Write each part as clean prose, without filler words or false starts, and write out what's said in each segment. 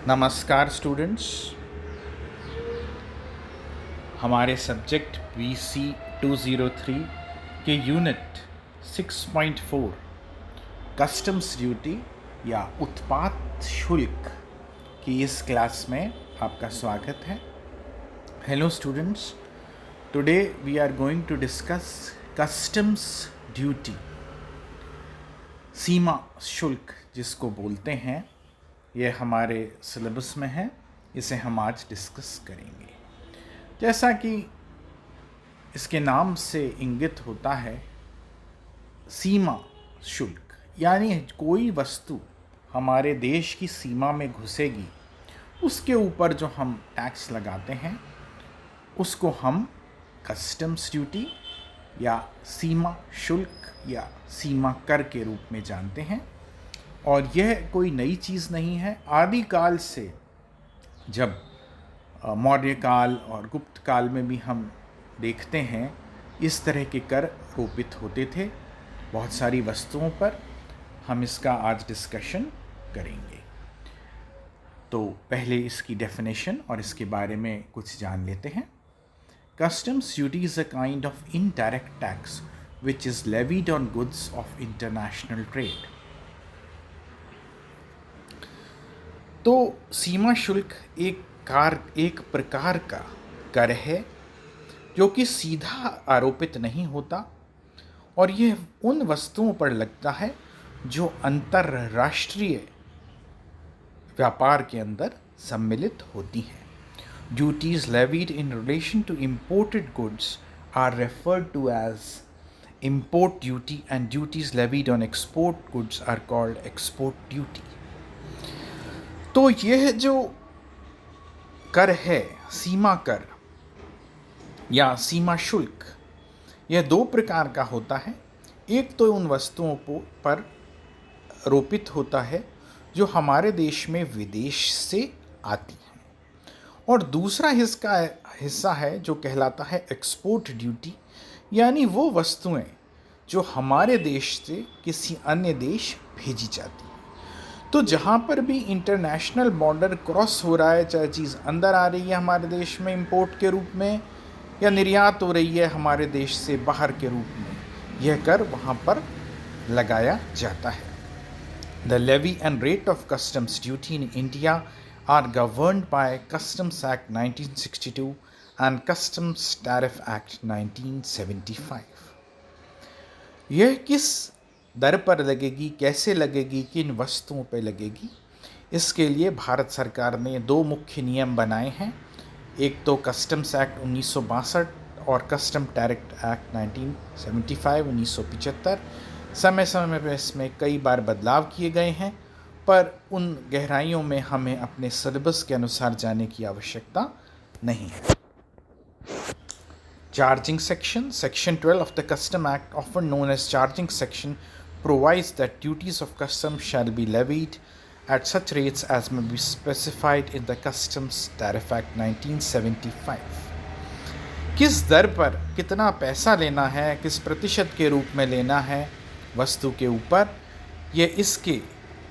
नमस्कार स्टूडेंट्स। हमारे subject BC 203 के यूनिट 6.4 कस्टम्स ड्यूटी या उत्पाद शुल्क की इस क्लास में आपका स्वागत है। Hello students, today we are going to discuss customs duty, सीमा शुल्क जिसको बोलते हैं। ये हमारे सिलेबस में है, इसे हम आज डिस्कस करेंगे। जैसा कि इसके नाम से इंगित होता है, सीमा शुल्क यानी कोई वस्तु हमारे देश की सीमा में घुसेगी, उसके ऊपर जो हम टैक्स लगाते हैं उसको हम कस्टम्स ड्यूटी या सीमा शुल्क या सीमा कर के रूप में जानते हैं। और यह कोई नई चीज़ नहीं है। आदिकाल से, जब मौर्य काल और गुप्त काल में भी हम देखते हैं इस तरह के कर रोपित होते थे बहुत सारी वस्तुओं पर। हम इसका आज डिस्कशन करेंगे। तो पहले इसकी डेफिनेशन और इसके बारे में कुछ जान लेते हैं। Customs duty is a kind of indirect tax which is levied on goods of international trade. तो सीमा शुल्क एक प्रकार का कर है जो कि सीधा आरोपित नहीं होता, और यह उन वस्तुओं पर लगता है जो अंतर्राष्ट्रीय व्यापार के अंदर सम्मिलित होती हैं। Duties levied in relation to imported goods are referred to as import duty and duties levied on export goods are called export duty. तो यह जो कर है, सीमा कर या सीमा शुल्क, यह दो प्रकार का होता है। एक तो उन वस्तुओं पर रोपित होता है जो हमारे देश में विदेश से आती हैं, और दूसरा हिस्सा है जो कहलाता है एक्सपोर्ट ड्यूटी, यानी वो वस्तुएं जो हमारे देश से किसी अन्य देश भेजी जाती हैं। तो जहाँ पर भी इंटरनेशनल बॉर्डर क्रॉस हो रहा है, चाहे चीज़ अंदर आ रही है हमारे देश में इंपोर्ट के रूप में या निर्यात हो रही है हमारे देश से बाहर के रूप में, यह कर वहाँ पर लगाया जाता है। The levy and rate of customs duty in India are governed by customs act 1962 and customs tariff act 1975। यह किस दर पर लगेगी, कैसे लगेगी, किन वस्तुओं पर लगेगी, इसके लिए भारत सरकार ने दो मुख्य नियम बनाए हैं। एक तो कस्टम्स एक्ट 1962 और कस्टम टैरिफ एक्ट 1975 समय समय पर इसमें कई बार बदलाव किए गए हैं, पर उन गहराइयों में हमें अपने सिलेबस के अनुसार जाने की आवश्यकता नहीं है। Charging section 12 of the Custom Act, often known as charging section, provides that duties of customs shall be levied at such rates as may be specified in the Customs Tariff Act 1975। किस दर पर कितना पैसा लेना है, किस प्रतिशत के रूप में लेना है वस्तु के ऊपर, ये इसके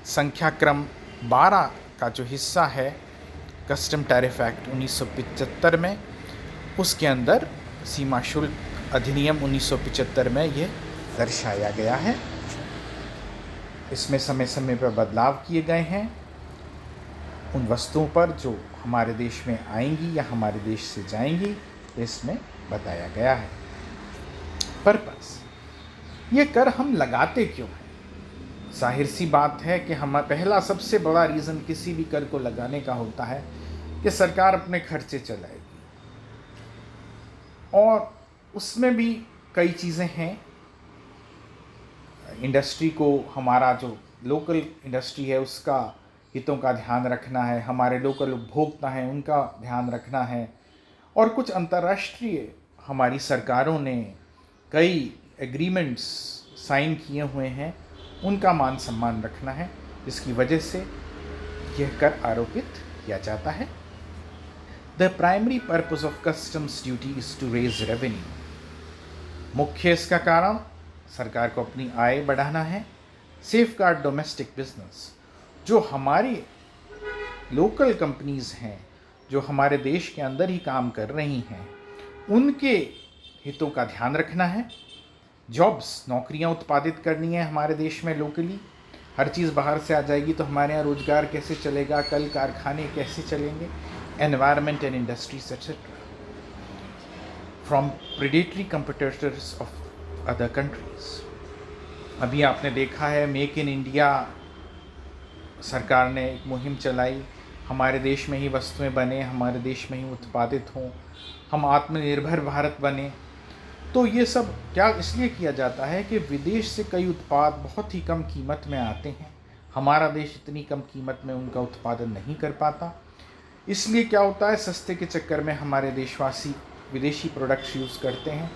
संख्या क्रम 12 का जो हिस्सा है कस्टम टैरिफ एक्ट 1975 में, उसके अंदर सीमा शुल्क अधिनियम 1975 में यह दर्शाया गया है। इसमें समय समय पर बदलाव किए गए हैं उन वस्तुओं पर जो हमारे देश में आएंगी या हमारे देश से जाएंगी, इसमें बताया गया है। पर्पस, ये कर हम लगाते क्यों हैं? जाहिर सी बात है कि हम पहला सबसे बड़ा रीज़न किसी भी कर को लगाने का होता है कि सरकार अपने खर्चे चलाएगी, और उसमें भी कई चीज़ें हैं। इंडस्ट्री को, हमारा जो लोकल इंडस्ट्री है उसका हितों का ध्यान रखना है, हमारे लोकल उपभोक्ता हैं उनका ध्यान रखना है, और कुछ अंतर्राष्ट्रीय हमारी सरकारों ने कई एग्रीमेंट्स साइन किए हुए हैं, उनका मान सम्मान रखना है, जिसकी वजह से यह कर आरोपित किया जाता है। The primary purpose of customs duty is to raise revenue। मुख्य इसका कारण सरकार को अपनी आय बढ़ाना है। सेफगार्ड डोमेस्टिक बिजनेस, जो हमारी लोकल कंपनीज़ हैं जो हमारे देश के अंदर ही काम कर रही हैं, उनके हितों का ध्यान रखना है। जॉब्स, नौकरियां उत्पादित करनी है हमारे देश में लोकली। हर चीज़ बाहर से आ जाएगी तो हमारे यहाँ रोज़गार कैसे चलेगा, कल कारखाने कैसे चलेंगे, environment and industries etcetera from predatory competitors of other countries. अभी आपने देखा है मेक इन इंडिया, सरकार ने एक मुहिम चलाई, हमारे देश में ही वस्तुएं बने, हमारे देश में ही उत्पादित हों, हम आत्मनिर्भर भारत बने। तो ये सब क्या इसलिए किया जाता है कि विदेश से कई उत्पाद बहुत ही कम कीमत में आते हैं, हमारा देश इतनी कम कीमत में उनका उत्पादन नहीं कर पाता। इसलिए क्या होता है, सस्ते के चक्कर में हमारे देशवासी विदेशी प्रोडक्ट्स यूज़ करते हैं।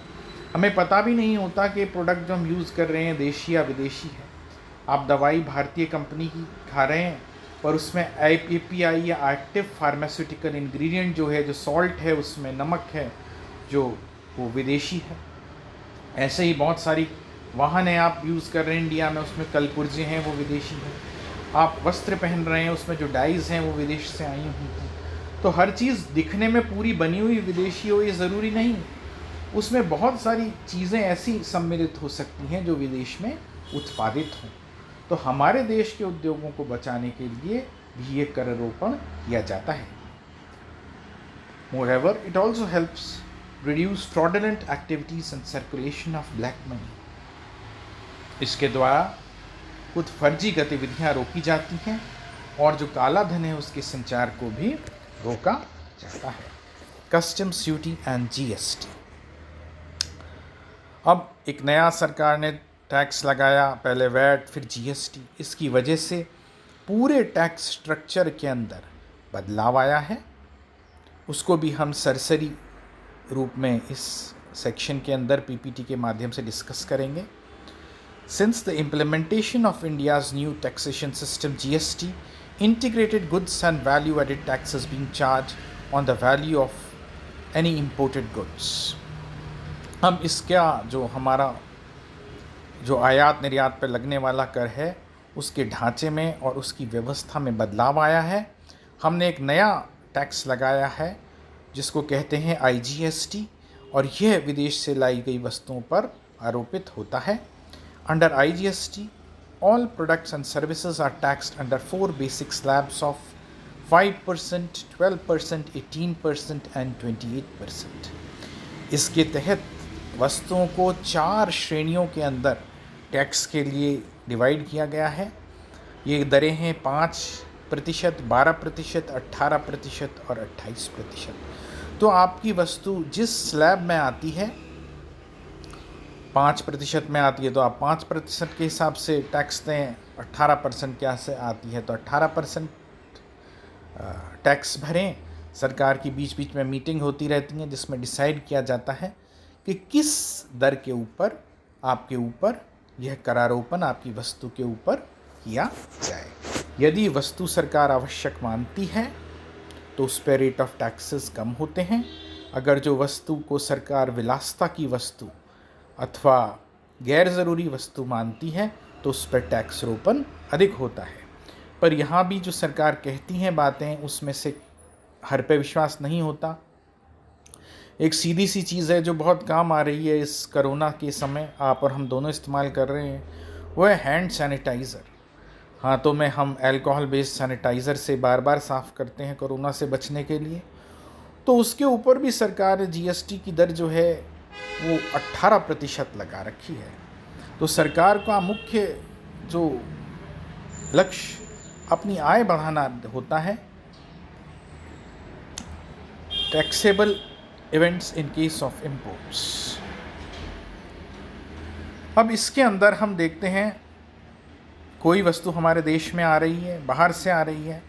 हमें पता भी नहीं होता कि प्रोडक्ट जो हम यूज़ कर रहे हैं देशी या विदेशी है। आप दवाई भारतीय कंपनी की खा रहे हैं पर उसमें API या एक्टिव फार्मास्यूटिकल इंग्रेडिएंट जो है, जो सॉल्ट है उसमें, नमक है, जो वो विदेशी है। ऐसे ही बहुत सारी वाहन है आप यूज़ कर रहे हैं इंडिया में, उसमें कलपुर्जे हैं वो विदेशी हैं। आप वस्त्र पहन रहे हैं उसमें जो डाइज़ हैं वो विदेश से आई हुई हैं। तो हर चीज़ दिखने में पूरी बनी हुई विदेशी हो ये ज़रूरी नहीं, उसमें बहुत सारी चीज़ें ऐसी सम्मिलित हो सकती हैं जो विदेश में उत्पादित हों। तो हमारे देश के उद्योगों को बचाने के लिए भी ये करारोपण किया जाता है। Moreover, it also helps reduce fraudulent activities and circulation of black money. इसके द्वारा कुछ फर्जी गतिविधियां रोकी जाती हैं और जो काला धन है उसके संचार को भी रोका जाता है। Customs duty and GST। अब एक नया सरकार ने टैक्स लगाया, पहले वैट फिर GST। इसकी वजह से पूरे टैक्स स्ट्रक्चर के अंदर बदलाव आया है। उसको भी हम सरसरी रूप में इस सेक्शन के अंदर PPT के माध्यम से डिस्कस करेंगे। Since the implementation of India's new taxation system GST, integrated goods and value-added taxes being charged on the value of any imported goods। हम इसका जो हमारा जो आयात निर्यात पर लगने वाला कर है उसके ढांचे में और उसकी व्यवस्था में बदलाव आया है। हमने एक नया टैक्स लगाया है जिसको कहते हैं IGST और यह विदेश से लाई गई वस्तुओं पर आरोपित होता है। Under IGST, all products and services are taxed under 4 basic slabs of 5%, 12%, 18% and 28%। इसके तहत वस्तुओं को 4 श्रेणियों के अंदर टैक्स के लिए डिवाइड किया गया है। ये दरें हैं 5%, 12%, 18% और 28%। तो आपकी वस्तु जिस स्लैब में आती है, 5% में आती है तो आप 5% के हिसाब से टैक्स दें, 18% क्या से आती है तो 18% टैक्स भरें। सरकार की बीच बीच में मीटिंग होती रहती है जिसमें डिसाइड किया जाता है कि किस दर के ऊपर आपके ऊपर यह करारोपण आपकी वस्तु के ऊपर किया जाए। यदि वस्तु सरकार आवश्यक मानती है तो उस पर रेट ऑफ टैक्सेस कम होते हैं। अगर जो वस्तु को सरकार विलासिता की वस्तु अथवा गैर ज़रूरी वस्तु मानती है तो उस पर टैक्स रोपण अधिक होता है। पर यहाँ भी जो सरकार कहती हैं बातें उसमें से हर पे विश्वास नहीं होता। एक सीधी सी चीज़ है जो बहुत काम आ रही है इस कोरोना के समय, आप और हम दोनों इस्तेमाल कर रहे हैं, वो है हैंड सैनिटाइज़र। हाथों में हम अल्कोहल बेस्ड सैनिटाइज़र से बार बार साफ़ करते हैं कोरोना से बचने के लिए। तो उसके ऊपर भी सरकार ने GST की दर जो है वो 18% लगा रखी है। तो सरकार का मुख्य जो लक्ष्य अपनी आय बढ़ाना होता है। Taxable events in case of imports. अब इसके अंदर हम देखते हैं कोई वस्तु हमारे देश में आ रही है, बाहर से आ रही है,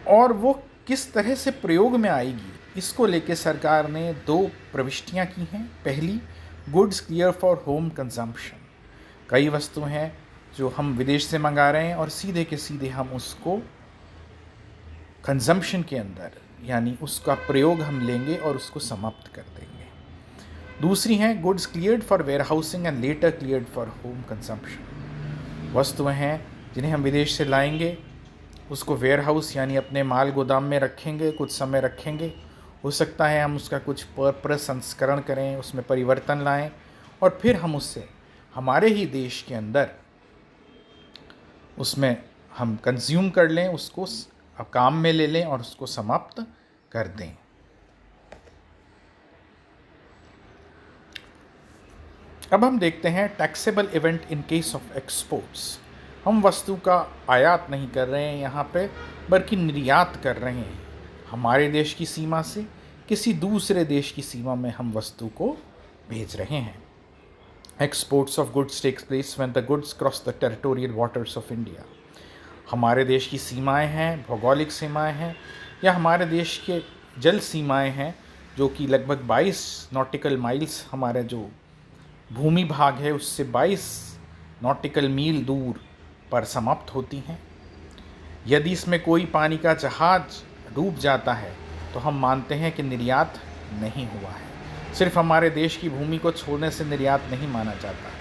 और वो किस तरह से प्रयोग में आएगी इसको लेके सरकार ने 2 प्रविष्टियां की हैं। पहली, goods clear for home consumption. कई वस्तु हैं जो हम विदेश से मंगा रहे हैं और सीधे के सीधे हम उसको कंजम्पशन के अंदर यानी उसका प्रयोग हम लेंगे और उसको समाप्त कर देंगे। दूसरी हैं goods cleared for warehousing and later cleared for home consumption. वस्तुएं हैं जिन्हें हम विदेश से लाएंगे, उसको वेयर हाउस यानी अपने माल गोदाम में रखेंगे, कुछ समय रखेंगे। हो सकता है हम उसका कुछ प्रसंस्करण करें, उसमें परिवर्तन लाएं और फिर हम उससे हमारे ही देश के अंदर उसमें हम कंज्यूम कर लें, उसको काम में ले लें और उसको समाप्त कर दें। अब हम देखते हैं taxable event in case of exports. हम वस्तु का आयात नहीं कर रहे हैं यहाँ पे, बल्कि निर्यात कर रहे हैं। हमारे देश की सीमा से किसी दूसरे देश की सीमा में हम वस्तु को भेज रहे हैं। Exports of goods takes place when the goods cross the territorial waters of India. हमारे देश की सीमाएं हैं, भौगोलिक सीमाएं हैं, या हमारे देश के जल सीमाएं हैं, जो कि लगभग 22 नॉटिकल माइल्स, हमारे जो भूमि भाग है उससे 22 नॉटिकल मील दूर पर समाप्त होती हैं। यदि इसमें कोई पानी का जहाज डूब जाता है तो हम मानते हैं कि निर्यात नहीं हुआ है। सिर्फ हमारे देश की भूमि को छोड़ने से निर्यात नहीं माना जाता।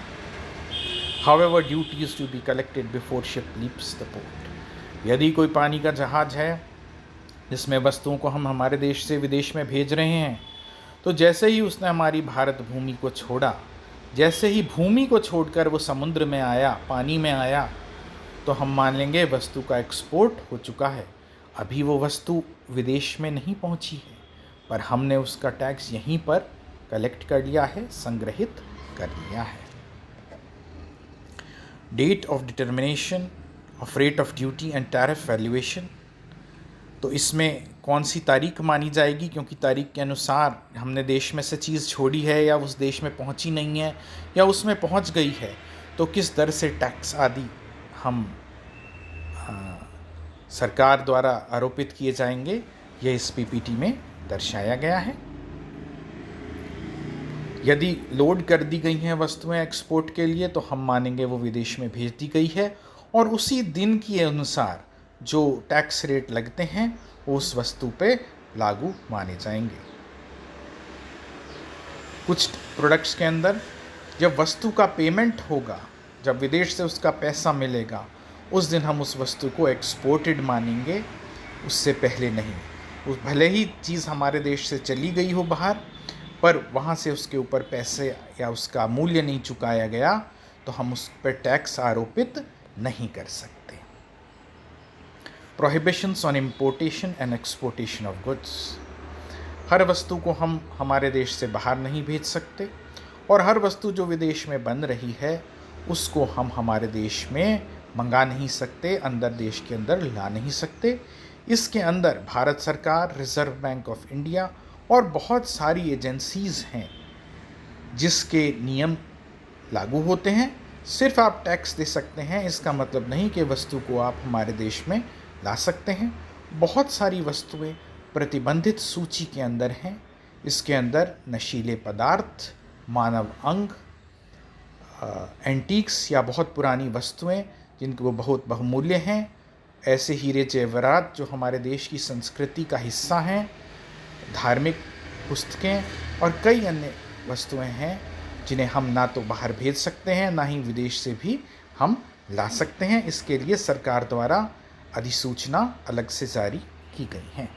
However, duties to be collected before ship leaves the port. यदि कोई पानी का जहाज है जिसमें वस्तुओं को हम हमारे देश से विदेश में भेज रहे हैं, तो जैसे ही उसने हमारी भारत भूमि को छोड़ा, जैसे ही भूमि को छोड़कर वो समुद्र में आया, पानी में आया, तो हम मान लेंगे वस्तु का एक्सपोर्ट हो चुका है। अभी वो वस्तु विदेश में नहीं पहुंची है, पर हमने उसका टैक्स यहीं पर कलेक्ट कर लिया है, संग्रहित कर लिया है। Date of determination of rate of duty and tariff valuation. तो इसमें कौन सी तारीख मानी जाएगी, क्योंकि तारीख के अनुसार हमने देश में से चीज़ छोड़ी है या उस देश में पहुंची नहीं है या उसमें पहुंच गई है, तो किस दर से टैक्स आदि हम सरकार द्वारा आरोपित किए जाएंगे, यह इस पीपीटी में दर्शाया गया है। यदि लोड कर दी गई हैं वस्तुएं एक्सपोर्ट के लिए, तो हम मानेंगे वो विदेश में भेज दी गई है और उसी दिन के अनुसार जो टैक्स रेट लगते हैं वो उस वस्तु पे लागू माने जाएंगे। कुछ प्रोडक्ट्स के अंदर जब वस्तु का पेमेंट होगा, जब विदेश से उसका पैसा मिलेगा, उस दिन हम उस वस्तु को एक्सपोर्टेड मानेंगे, उससे पहले नहीं। उस भले ही चीज़ हमारे देश से चली गई हो बाहर, पर वहाँ से उसके ऊपर पैसे या उसका मूल्य नहीं चुकाया गया, तो हम उस पर टैक्स आरोपित नहीं कर सकते। Prohibitions on importation and exportation of goods. हर वस्तु को हम हमारे देश से बाहर नहीं भेज सकते, और हर वस्तु जो विदेश में बन रही है उसको हम हमारे देश में मंगा नहीं सकते, अंदर देश के अंदर ला नहीं सकते। इसके अंदर भारत सरकार, रिजर्व बैंक ऑफ इंडिया और बहुत सारी एजेंसीज़ हैं जिसके नियम लागू होते हैं। सिर्फ आप टैक्स दे सकते हैं, इसका मतलब नहीं कि वस्तु को आप हमारे देश में ला सकते हैं। बहुत सारी वस्तुएं प्रतिबंधित सूची के अंदर हैं। इसके अंदर नशीले पदार्थ, मानव अंग, एंटीक्स या बहुत पुरानी वस्तुएं जिनको बहुत बहुमूल्य हैं, ऐसे हीरे जेवरात जो हमारे देश की संस्कृति का हिस्सा हैं, धार्मिक पुस्तकें और कई अन्य वस्तुएं हैं जिन्हें हम ना तो बाहर भेज सकते हैं, ना ही विदेश से भी हम ला सकते हैं। इसके लिए सरकार द्वारा अधिसूचना अलग से जारी की गई हैं।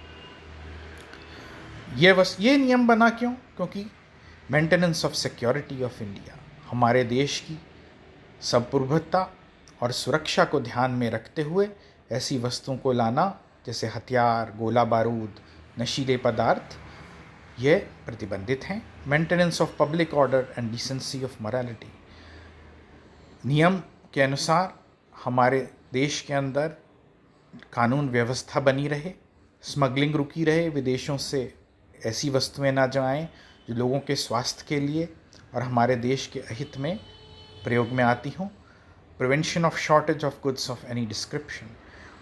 ये नियम बना क्यों? क्योंकि maintenance of security of India, हमारे देश की संप्रभुता और सुरक्षा को ध्यान में रखते हुए ऐसी वस्तुओं को लाना जैसे हथियार, गोला बारूद, नशीले पदार्थ, ये प्रतिबंधित हैं। Maintenance of public order and decency of morality, नियम के अनुसार हमारे देश के अंदर कानून व्यवस्था बनी रहे, स्मगलिंग रुकी रहे, विदेशों से ऐसी वस्तुएं ना जाएं जो लोगों के स्वास्थ्य के लिए और हमारे देश के अहित में प्रयोग में आती हों। Prevention of shortage of goods of any description,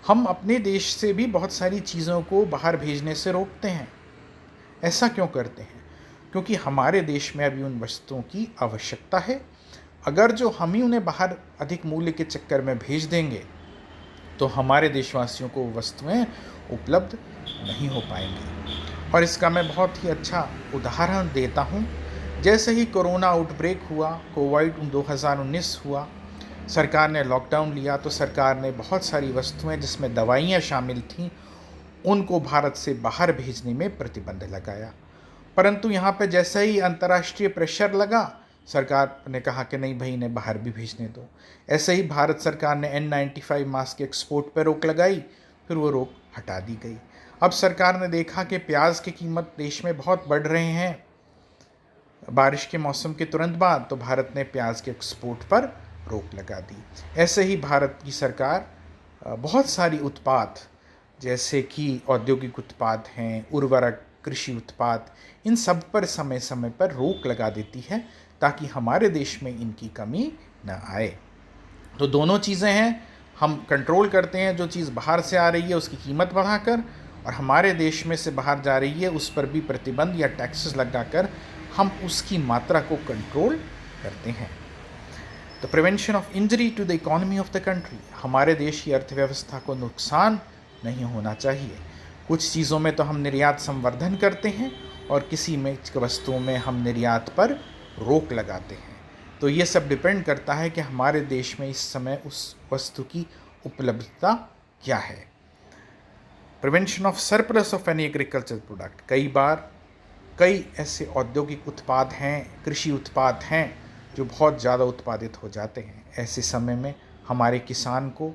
हम अपने देश से भी बहुत सारी चीज़ों को बाहर भेजने से रोकते हैं। ऐसा क्यों करते हैं? क्योंकि हमारे देश में अभी उन वस्तुओं की आवश्यकता है। अगर जो हम ही उन्हें बाहर अधिक मूल्य के चक्कर में भेज देंगे तो हमारे देशवासियों को वस्तुएं उपलब्ध नहीं हो पाएंगी। और इसका मैं बहुत ही अच्छा उदाहरण देता हूं। जैसे ही कोरोना आउटब्रेक हुआ, कोविड 2019 हुआ, सरकार ने लॉकडाउन लिया तो सरकार ने बहुत सारी वस्तुएं जिसमें दवाइयाँ शामिल थीं उनको भारत से बाहर भेजने में प्रतिबंध लगाया। परंतु यहाँ पे जैसे ही अंतर्राष्ट्रीय प्रेशर लगा, सरकार ने कहा कि नहीं भाई, इन्हें बाहर भी भेजने दो। ऐसे ही भारत सरकार ने N95 मास्क के एक्सपोर्ट पर रोक लगाई, फिर वो रोक हटा दी गई। अब सरकार ने देखा कि प्याज की कीमत देश में बहुत बढ़ रहे हैं बारिश के मौसम के तुरंत बाद, तो भारत ने प्याज के एक्सपोर्ट पर रोक लगा दी। ऐसे ही भारत की सरकार बहुत सारी उत्पाद जैसे कि औद्योगिक उत्पाद हैं, उर्वरक, कृषि उत्पाद, इन सब पर समय समय पर रोक लगा देती है ताकि हमारे देश में इनकी कमी न आए। तो दोनों चीज़ें हैं, हम कंट्रोल करते हैं जो चीज़ बाहर से आ रही है उसकी कीमत बढ़ाकर, और हमारे देश में से बाहर जा रही है उस पर भी प्रतिबंध या टैक्सेस लगाकर हम उसकी मात्रा को कंट्रोल करते हैं। The prevention of injury to the economy of the country, हमारे देश की अर्थव्यवस्था को नुकसान नहीं होना चाहिए। कुछ चीज़ों में तो हम निर्यात संवर्धन करते हैं और किसी में वस्तुओं में हम निर्यात पर रोक लगाते हैं। तो ये सब डिपेंड करता है कि हमारे देश में इस समय उस वस्तु की उपलब्धता क्या है। Prevention of surplus of any agriculture product, कई बार कई ऐसे औद्योगिक उत्पाद हैं, कृषि उत्पाद हैं जो बहुत ज़्यादा उत्पादित हो जाते हैं। ऐसे समय में हमारे किसान को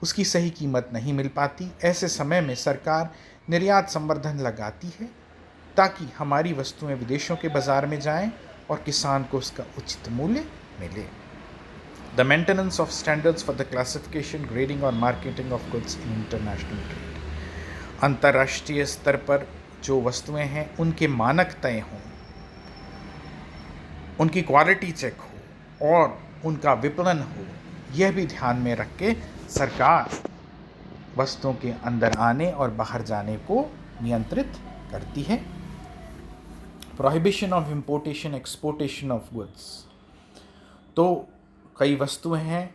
उसकी सही कीमत नहीं मिल पाती। ऐसे समय में सरकार निर्यात संवर्धन लगाती है ताकि हमारी वस्तुएं विदेशों के बाज़ार में जाएं और किसान को उसका उचित मूल्य मिले। The maintenance of standards for the classification, grading और marketing of goods in international trade, अंतर्राष्ट्रीय स्तर पर जो वस्तुएं हैं उनके मानक तय हों, उनकी क्वालिटी चेक हो और उनका विपणन हो, यह भी ध्यान में रख के सरकार वस्तुओं के अंदर आने और बाहर जाने को नियंत्रित करती है। Prohibition of importation exportation of goods, तो कई वस्तुएं हैं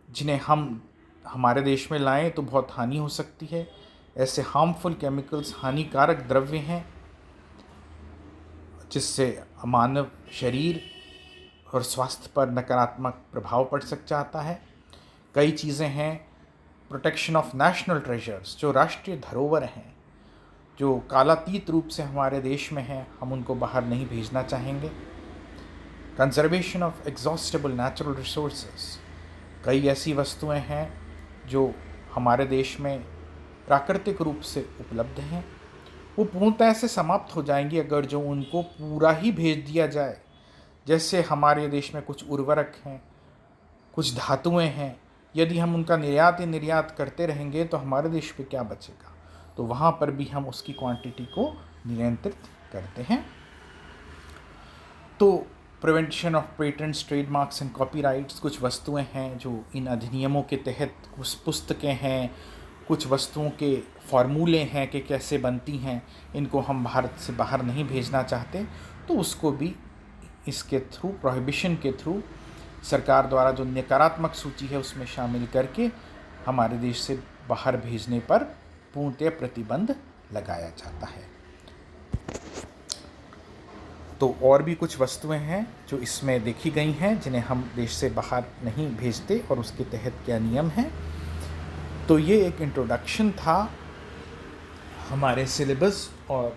जिन्हें हम हमारे देश में लाएं तो बहुत हानि हो सकती है। ऐसे हार्मफुल केमिकल्स, हानिकारक द्रव्य हैं जिससे मानव शरीर और स्वास्थ्य पर नकारात्मक प्रभाव पड़ जाता है। कई चीज़ें हैं प्रोटेक्शन ऑफ नेशनल ट्रेजर्स, जो राष्ट्रीय धरोहर हैं, जो कालातीत रूप से हमारे देश में हैं, हम उनको बाहर नहीं भेजना चाहेंगे। Conservation of exhaustible natural resources, कई ऐसी वस्तुएं हैं जो हमारे देश में प्राकृतिक रूप से उपलब्ध हैं, वो पूर्णतः ऐसे समाप्त हो जाएंगी अगर जो उनको पूरा ही भेज दिया जाए। जैसे हमारे देश में कुछ उर्वरक हैं, कुछ धातुएं हैं, यदि हम उनका निर्यात ही निर्यात करते रहेंगे तो हमारे देश पे क्या बचेगा। तो वहाँ पर भी हम उसकी क्वांटिटी को नियंत्रित करते हैं। तो prevention of patents, trademarks and copyrights, कुछ वस्तुएं हैं जो इन अधिनियमों के तहत, कुछ पुस्तकें हैं, कुछ वस्तुओं के फार्मूले हैं कि कैसे बनती हैं, इनको हम भारत से बाहर नहीं भेजना चाहते, तो उसको भी इसके थ्रू, प्रोहिबिशन के थ्रू, सरकार द्वारा जो नकारात्मक सूची है उसमें शामिल करके हमारे देश से बाहर भेजने पर पूर्णतः प्रतिबंध लगाया जाता है। तो और भी कुछ वस्तुएं हैं जो इसमें देखी गई हैं जिन्हें हम देश से बाहर नहीं भेजते और उसके तहत क्या नियम हैं। तो ये एक इंट्रोडक्शन था हमारे सिलेबस और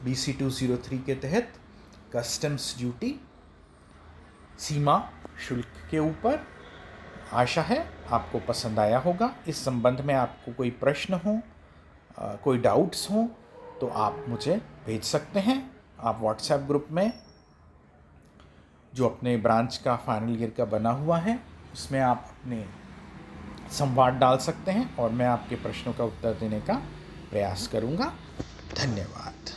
BC 203 के तहत कस्टम्स ड्यूटी, सीमा शुल्क के ऊपर। आशा है आपको पसंद आया होगा। इस संबंध में आपको कोई प्रश्न हो, कोई डाउट्स हो तो आप मुझे भेज सकते हैं। आप व्हाट्सएप ग्रुप में जो अपने ब्रांच का फाइनल ईयर का बना हुआ है उसमें आप अपने संवाद डाल सकते हैं और मैं आपके प्रश्नों का उत्तर देने का प्रयास करूंगा। धन्यवाद।